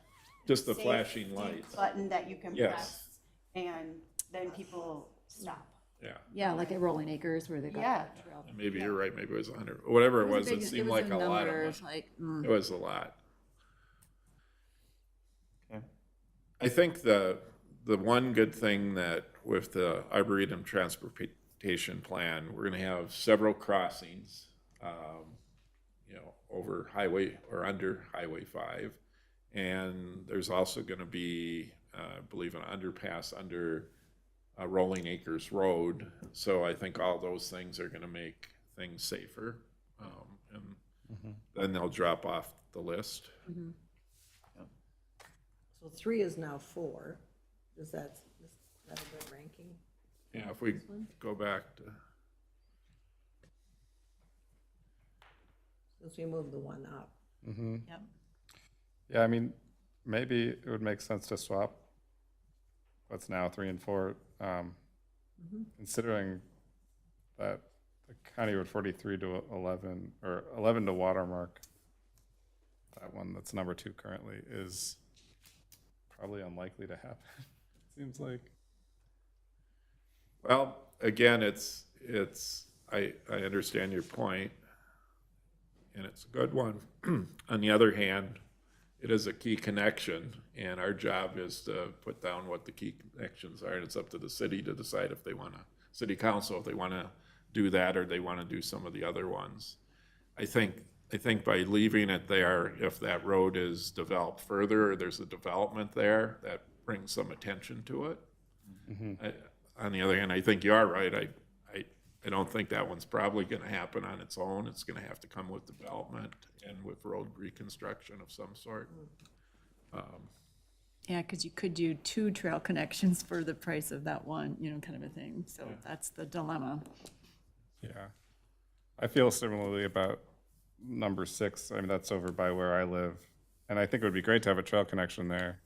just the safe flashing deep lights. button that you can Yes. press, and then people stop. Yeah, Yeah, like at Rolling Acres where they got Yeah. that trail. maybe you're right. Maybe it was 100. Whatever it was, a big- it seemed was like a lot of number, money. like, It was a lot. Okay. I think the one good thing that with the Arboretum Prioritization Plan, we're gonna have several crossings, you know, over highway or under Highway 5. And there's also gonna be, I believe, an underpass under Rolling Acres Road. So I think all those things are gonna make things safer. And then they'll drop off the list. So 3 is now 4. Is that a good ranking? Yeah, if we go back to, Since we moved the 1 up. Yep. Yeah, I mean, maybe it would make sense to swap what's now 3 and 4, considering that the County Road 43 to 11, or 11 to Watermark, that one that's number 2 currently, is probably unlikely to happen, seems like. well, again, I understand your point, and it's a good one. On the other hand, it is a key connection, and our job is to put down what the key connections are, and it's up to the city to decide if they want to, city council, if they want to do that or they want to do some of the other ones. I think by leaving it there, if that road is developed further, or there's a development there, that brings some attention to it. On the other hand, I think you are right. I don't think that one's probably going to happen on its own. It's going to have to come with development and with road reconstruction of some sort. Yeah, because you could do 2 trail connections for the price of that one, you know, kind of a thing. So that's the dilemma. Yeah. I feel similarly about number 6. I mean, that's over by where I live. And I think it would be great to have a trail connection there.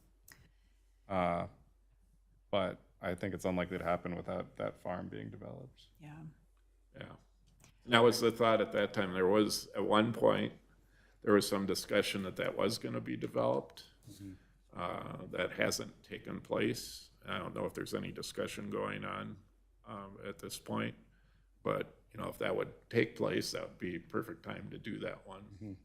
But I think it's unlikely to happen without that farm being developed. Yeah. Yeah. And that was the thought at that time. There was, at one point, there was some discussion that was going to be developed. That hasn't taken place. I don't know if there's any discussion going on at this point. But, you know, if that would take place, that would be perfect time to do that one.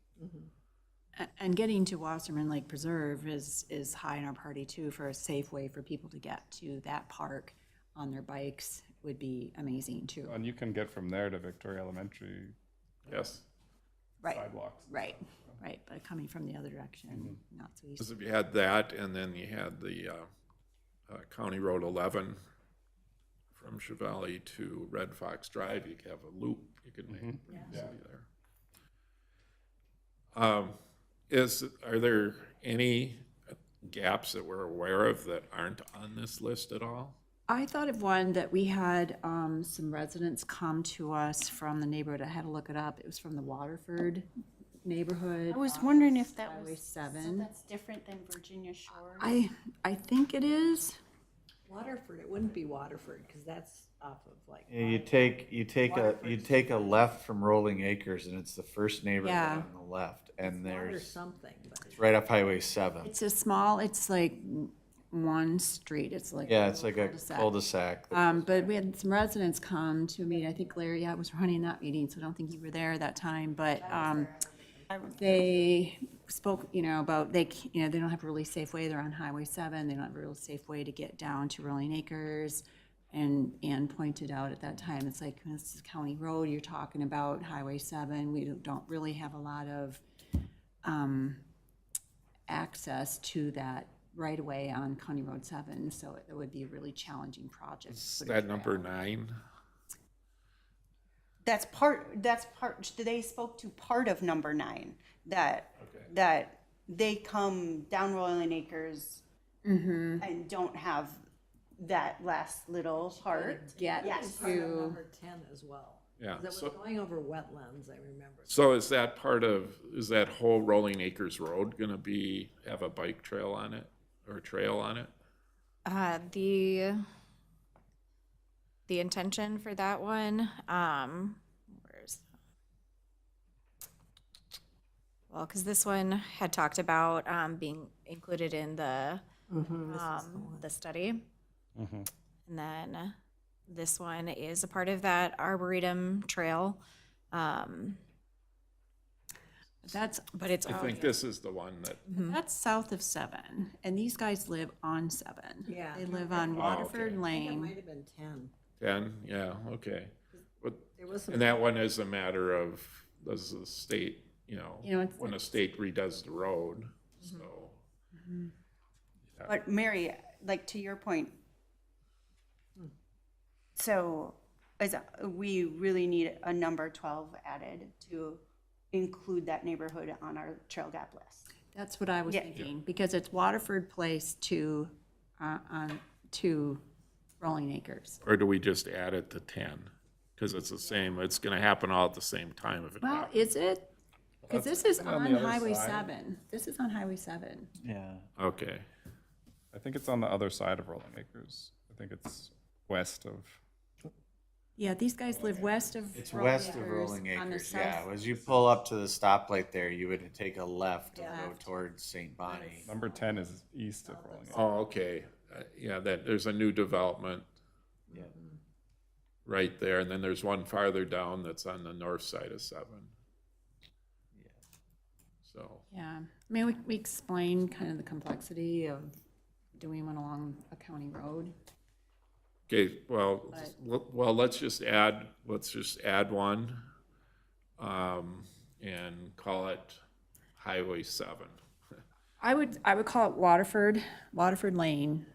And getting to Wasserman Lake Preserve is high in our party too, for a safe way for people to get to that park on their bikes would be amazing too. And you can get from there to Victoria Elementary Yes. Right, sidewalks. right, but coming from the other direction, not so Because easy. if you had that, and then you had the County Road 11 from Chevalier to Red Fox Drive, you could have a loop you could make easily there. Are there any gaps that we're aware of that aren't on this list at all? I thought of one that we had some residents come to us from the neighborhood. I had to look it up. It was from the Waterford neighborhood. I was wondering if that Highway was, so 7. that's different than Virginia Shores? I think it is. Waterford, it wouldn't be Waterford, because that's off of like. Yeah, you take a left from Rolling Acres, and it's the first neighborhood Yeah. on the left, and Water there's, something, but it's right off Highway 7. It's like one street. It's like. Yeah, it's like a cul-de-sac. cul-de-sac. But we had some residents come to a meeting. I think Larry, was running that meeting, so I don't think you were there that time, but, they spoke, you know, about they don't have a really safe way. They're on Highway 7. They don't have a real safe way to get down to Rolling Acres. And pointed out at that time, it's like, this is County Road, you're talking about Highway 7. We don't really have a lot of access to that right away on County Road 7, so it would be a really challenging project. to Is put a that trail. number 9? That's part, they spoke to part of number 9, that they come down Rolling Acres and don't have that last little part. Get Yes. part of to, number 10 as well. Yeah. 'Cause it was So, going over wetlands, I remember. so is that is that whole Rolling Acres Road going to have a bike trail on it or trail on it? The intention for that one, where's, well, because this one had talked about being included in the study. And then this one is a part of that Arboretum Trail. But it's, I think this is the one that, that's south of 7, and these guys live on 7. Yeah. They live on Oh, okay. Waterford I think it Lane. might have been 10. 10, yeah, okay. But, There was some, and that one is a matter of, does the state, you know, You know, it's- when a state redoes the road, so. But Mary, like to your point, so we really need a number 12 added to include that neighborhood on our trail gap list. That's what I was Yeah. thinking, because it's Waterford Place to Rolling Acres. Or do we just add it to 10? Because it's the same, it's gonna happen all at the same time if it Well, happens. is it? Because this is Isn't it on on the other Highway side? 7. This is on Highway 7. Yeah. Okay, I think it's on the other side of Rolling Acres. I think it's west of, Yeah, these guys live west of It's Rolling west of Acres, Rolling on the Acres, yeah. south. As you pull up to the stoplight there, you would take a left and go Left. towards St. Bonnie. number 10 is east of Rolling Acres. oh, okay, yeah, there's a new development Yeah. right there, and then there's one farther down that's on the north side of 7. Yeah. So, Yeah, I mean, we explained kind of the complexity of doing one along a county road. okay, well, let's just add one, and call it Highway 7. I would call it Waterford Lane,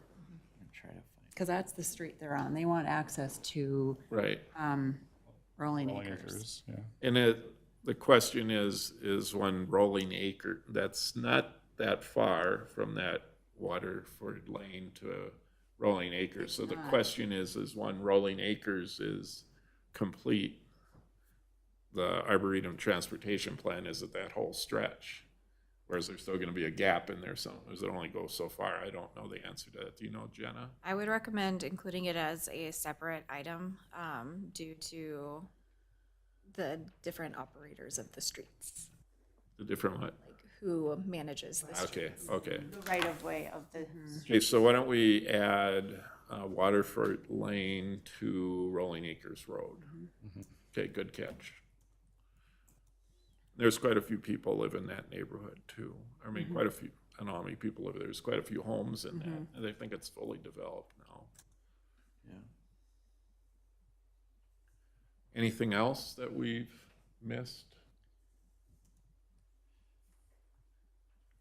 I'm trying to find. because that's the street they're on. They want access to Right, Rolling Rolling Acres. Acres, yeah. and the question is when Rolling Acre, that's not that far from that Waterford Lane to Rolling Acres. So the question is when Rolling Acres is complete, the Arboretum Transportation Plan is at that whole stretch. Or is there still gonna be a gap in there, so, does it only go so far? I don't know the answer to that. Do you know, Jenna? I would recommend including it as a separate item due to the different operators of the streets, The different what? like who manages the Okay, streets. okay. The right of way of the Okay, so why don't we add Waterford Lane to Rolling Acres Road? Okay, good catch. There's quite a few people live in that neighborhood too. I mean, quite a few, I don't know how many people live there. There's quite a few homes in that, and I think it's fully developed now. Yeah. Anything else that we've missed?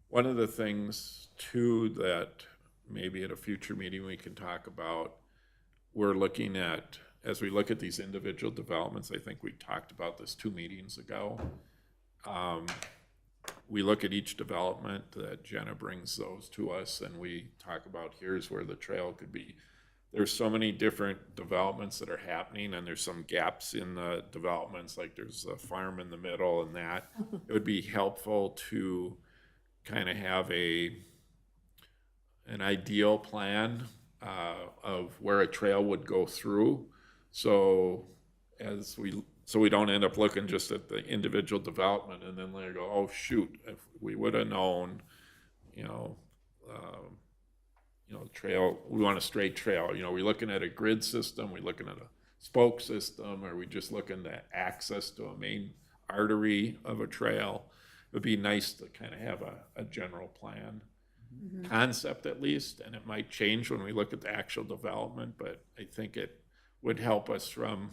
One of the things too that maybe at a future meeting we can talk about, we're looking at, as we look at these individual developments, I think we talked about this 2 meetings ago. We look at each development that Jenna brings those to us and we talk about here's where the trail could be. There's so many different developments that are happening and there's some gaps in the developments, like there's a farm in the middle and that. It would be helpful to kind of have an ideal plan of where a trail would go through. So we don't end up looking just at the individual development and then later go, oh shoot, if we would have known, trail, we want a straight trail. We're looking at a grid system, we're looking at a spoke system, or we just looking at access to a main artery of a trail. It would be nice to kind of have a general plan, concept at least, and it might change when we look at the actual development, but I think it would help us from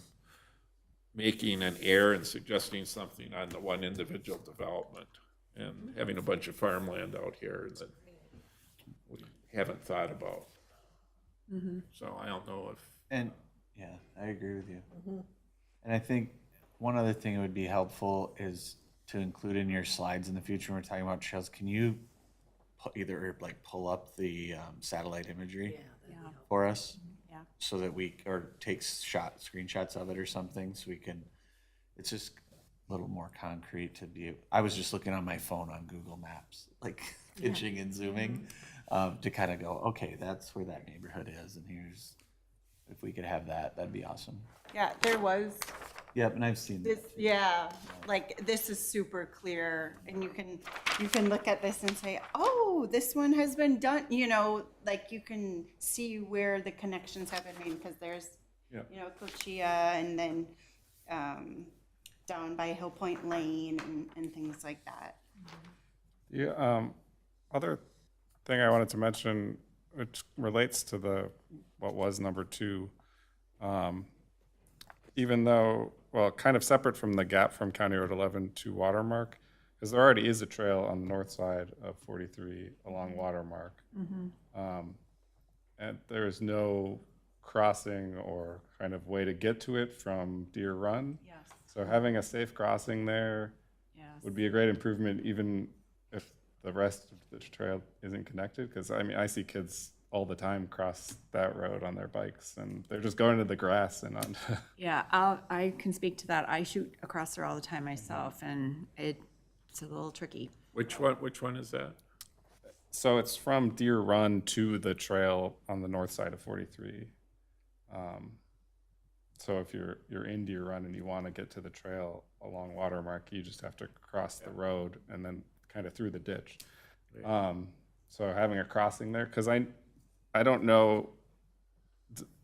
making an error and suggesting something on the one individual development and having a bunch of farmland out here that we haven't thought about. So I don't know if, And, yeah, I agree with you. And I think one other thing that would be helpful is to include in your slides in the future when we're talking about trails, can you either like pull up the satellite imagery for us? Yeah. So that or take screenshots of it or something, so we can, it's just a little more concrete to be, I was just looking on my phone on Google Maps, like pinching and zooming, to kind of go, okay, that's where that neighborhood is, and here's, if we could have that, that'd be awesome. Yeah, there was Yep, and I've seen this, that. yeah, like this is super clear and you can look at this and say, oh, this one has been done, like you can see where the connections have been made because there's, Yeah. Cochia and then down by Hill Point Lane and things like that. Yeah, other thing I wanted to mention, which relates to what was number 2, Even though, well, kind of separate from the gap from County Road 11 to Watermark, because there already is a trail on the north side of 43 along Watermark. And there is no crossing or kind of way to get to it from Deer Run. Yes. So having a safe crossing there Yes. would be a great improvement, even if the rest of the trail isn't connected. Because I mean, I see kids all the time cross that road on their bikes, and they're just going to the grass and on. Yeah, I can speak to that. I shoot across there all the time myself, and it's a little tricky. Which one is that? So it's from Deer Run to the trail on the north side of 43. So if you're in Deer Run and you want to get to the trail along Watermark, you just have to cross the road and then kind of through the ditch. So having a crossing there, because I don't know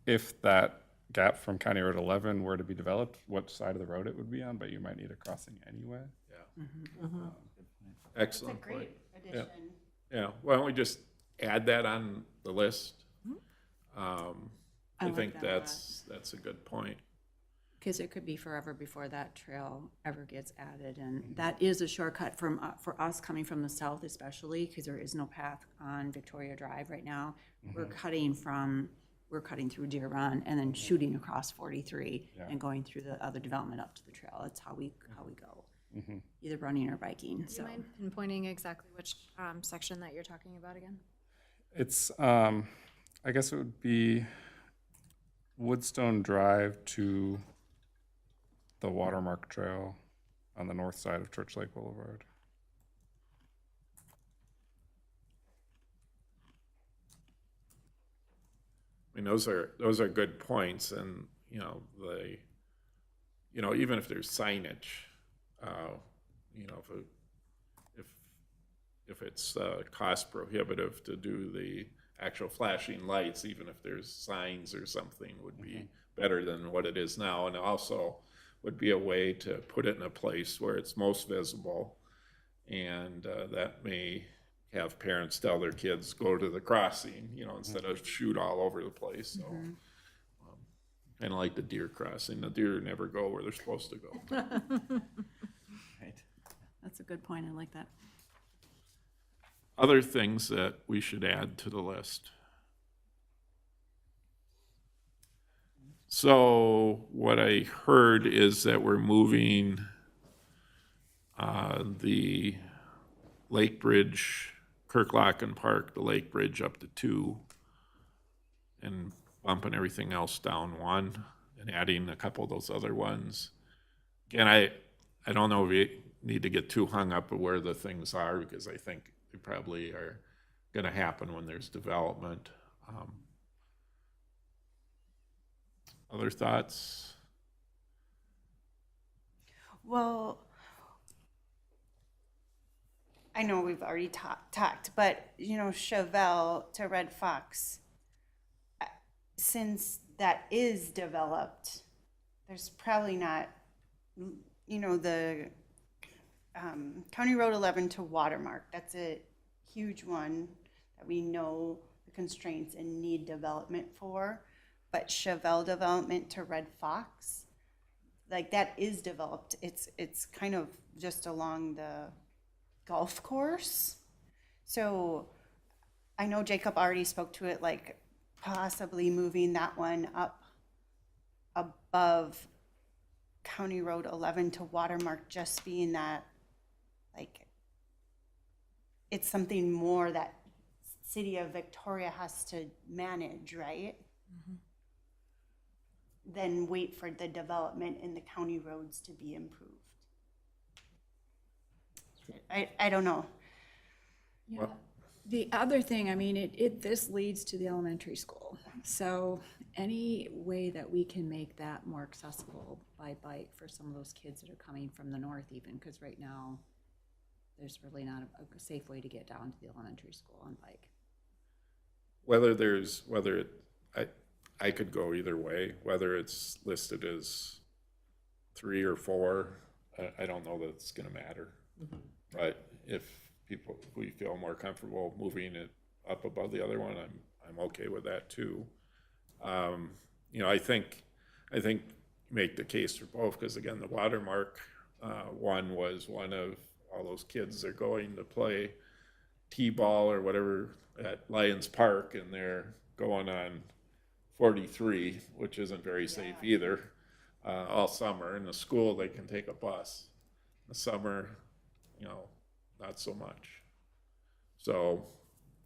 if that gap from County Road 11 were to be developed, what side of the road it would be on, but you might need a crossing anyway. Excellent point. Great addition. Yeah, why don't we just add that on the list? I like think that a lot. that's a good point. Because it could be forever before that trail ever gets added, and that is a shortcut for us coming from the south especially, because there is no path on Victoria Drive right now. We're cutting through Deer Run and then shooting across 43 and going through the other development up to the trail. That's how we go, either running or biking, Do you so. mind pinpointing exactly which section that you're talking about again? It's, I guess it would be Woodstone Drive to the Watermark Trail on the north side of Church Lake Boulevard. I mean, those are good points, and even if there's signage, if it's cost prohibitive to do the actual flashing lights, even if there's signs or something, would be better than what it is now, and also would be a way to put it in a place where it's most visible, and that may have parents tell their kids, go to the crossing, instead of shoot all over the place. So, kind of like the deer crossing. The deer never go where they're supposed to go. Right. That's a good point, I like that. Other things that we should add to the list. So what I heard is that we're moving the Lake Bridge, Kirklocken Park, the Lake Bridge up to 2, and bumping everything else down 1, and adding a couple of those other ones. Again, I don't know if we need to get too hung up on where the things are, because I think they probably are going to happen when there's development. Other thoughts? Well, I know we've already talked, but Chevelle to Red Fox, since that is developed, there's probably not, the County Road 11 to Watermark. That's a huge one that we know the constraints and need development for. But Chevelle development to Red Fox, like that is developed. It's kind of just along the golf course. So I know Jacob already spoke to it, like possibly moving that one up above County Road 11 to Watermark, just being that, like, it's something more that City of Victoria has to manage, right? Then wait for the development in the county roads to be improved. I don't know. Yeah. The other thing, I mean, this leads to the elementary school. So any way that we can make that more accessible by bike for some of those kids that are coming from the north even, because right now there's really not a safe way to get down to the elementary school on bike. I could go either way, whether it's listed as 3 or 4, I don't know that it's gonna matter. But if we feel more comfortable moving it up above the other one, I'm okay with that too. you know, I think make the case for both, because again, the Watermark one was one of all those kids that are going to play T-ball or whatever at Lions Park, and they're going on 43, which isn't very safe either, all summer. In the school, they can take a bus. In the summer, you know, not so much. So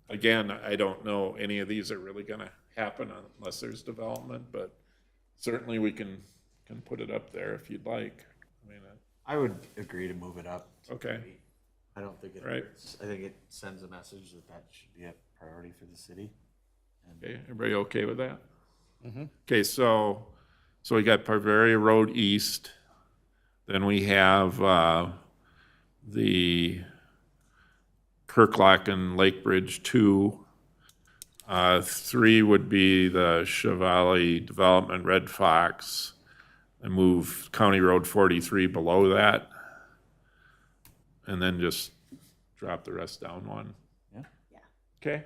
again, I don't know any of these are really gonna happen unless there's development, but certainly we can put it up there if you'd like. I mean, I would agree to move it up. to Okay. 3. I don't think it Right. hurts. I think it sends a message that that should be a priority for the city. okay, everybody okay with that? Okay, so we got Bavaria Road East, then we have the Kirklock and Lake Bridge 2. 3 would be the Chevalier Development Red Fox, and move County Road 43 below that, and then just drop the rest down one. Yeah. Okay?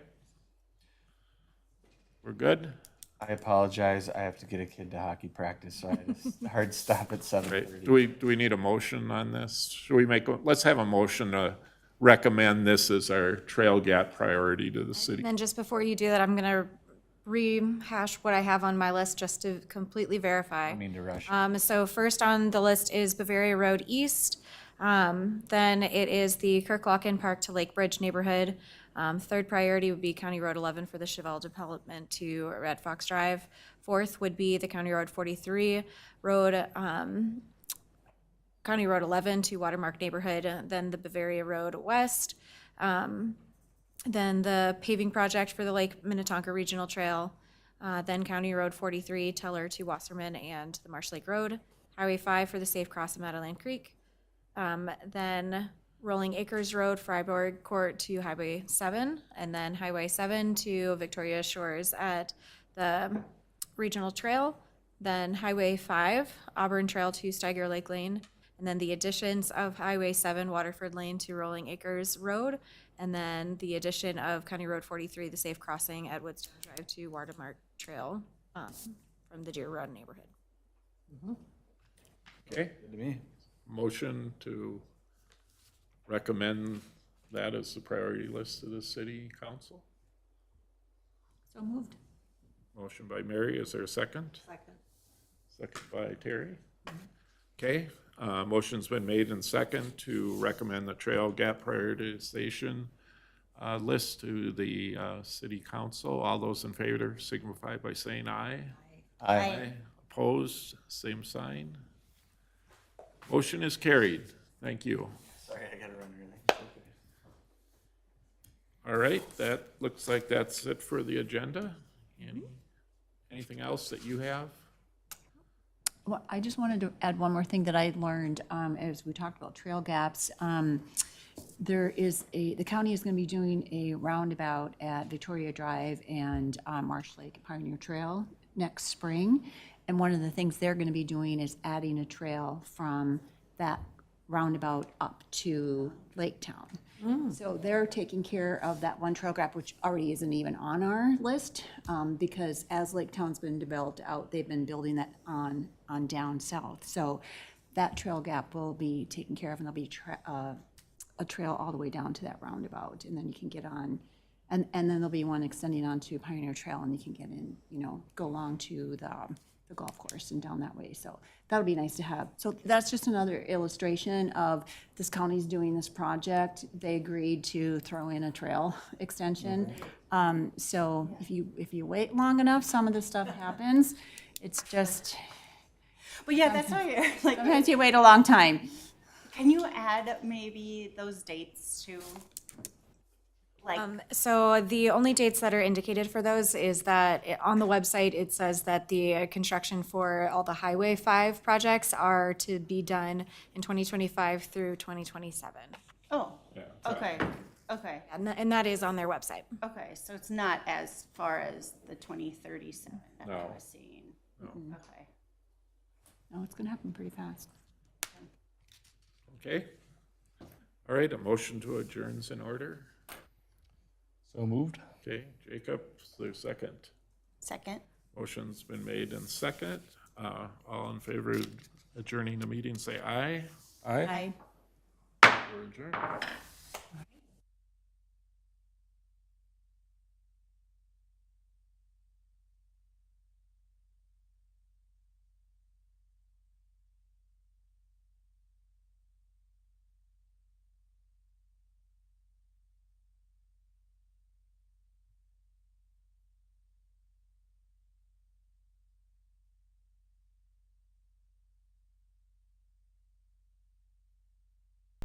We're good? I apologize. I have to get a kid to hockey practice, so I just hard stop at Right. 7:30. Do we need a motion on this? Should we let's have a motion to recommend this as our trail gap priority to the city. And then just before you do that, I'm gonna rehash what I have on my list just to completely verify. I mean to rush. So first on the list is Bavaria Road East. Then it is the Kirklocken Park to Lake Bridge neighborhood. Third priority would be County Road 11 for the Chevelle development to Red Fox Drive. Fourth would be the County Road 43 road, County Road 11 to Watermark neighborhood, then the Bavaria Road West. Then the paving project for the Lake Minnetonka Regional Trail, then County Road 43, Teller to Wasserman and the Marsh Lake Road, Highway 5 for the safe cross of Madeline Creek, then Rolling Acres Road, Freiburg Court to Highway 7, and then Highway 7 to Victoria Shores at the Regional Trail, then Highway 5, Auburn Trail to Steiger Lake Lane, and then the additions of Highway 7, Waterford Lane to Rolling Acres Road, and then the addition of County Road 43, the safe crossing at Woodstone Drive to Watermark Trail from the Deer Run neighborhood. Okay, Good to me. motion to recommend that as the priority list to the city council. So moved. Motion by Mary, is there a second? Second. Second by Terry. Okay, motion's been made and second to recommend the trail gap prioritization list to the city council. All those in favor signify by saying aye. Aye. Opposed, same sign. Motion is carried. Thank you. Sorry, I gotta run really. All right, that looks like that's it for the agenda. Anything else that you have? Well, I just wanted to add one more thing that I learned as we talked about trail gaps. The county is going to be doing a roundabout at Victoria Drive and Marsh Lake Pioneer Trail next spring. And one of the things they're going to be doing is adding a trail from that roundabout up to Lake Town. So they're taking care of that one trail gap, which already isn't even on our list, because as Lake Town's been developed out, they've been building that on down south. So that trail gap will be taken care of, and there'll be a trail all the way down to that roundabout, and then you can get on, and then there'll be one extending onto Pioneer Trail, and you can get in, go along to the golf course and down that way. So that'll be nice to have. So that's just another illustration of this county's doing this project. They agreed to throw in a trail extension. So if you wait long enough, some of this stuff happens. It's just, But yeah, that's why, like, sometimes you wait a long time. can you add maybe those dates to, like, So the only dates that are indicated for those is that on the website, it says that the construction for all the Highway 5 projects are to be done in 2025 through 2027. oh, Yeah. okay, okay, And that is on their website. okay, so it's not as far as the 2037 that I No. was seeing. Okay. No, it's gonna happen pretty fast. Okay. All right, a motion to adjourn is in order. So moved? Okay, Jacob, is there a second? Second? Motion's been made and second. All in favor of adjourning the meeting, say aye. Aye. We're adjourned.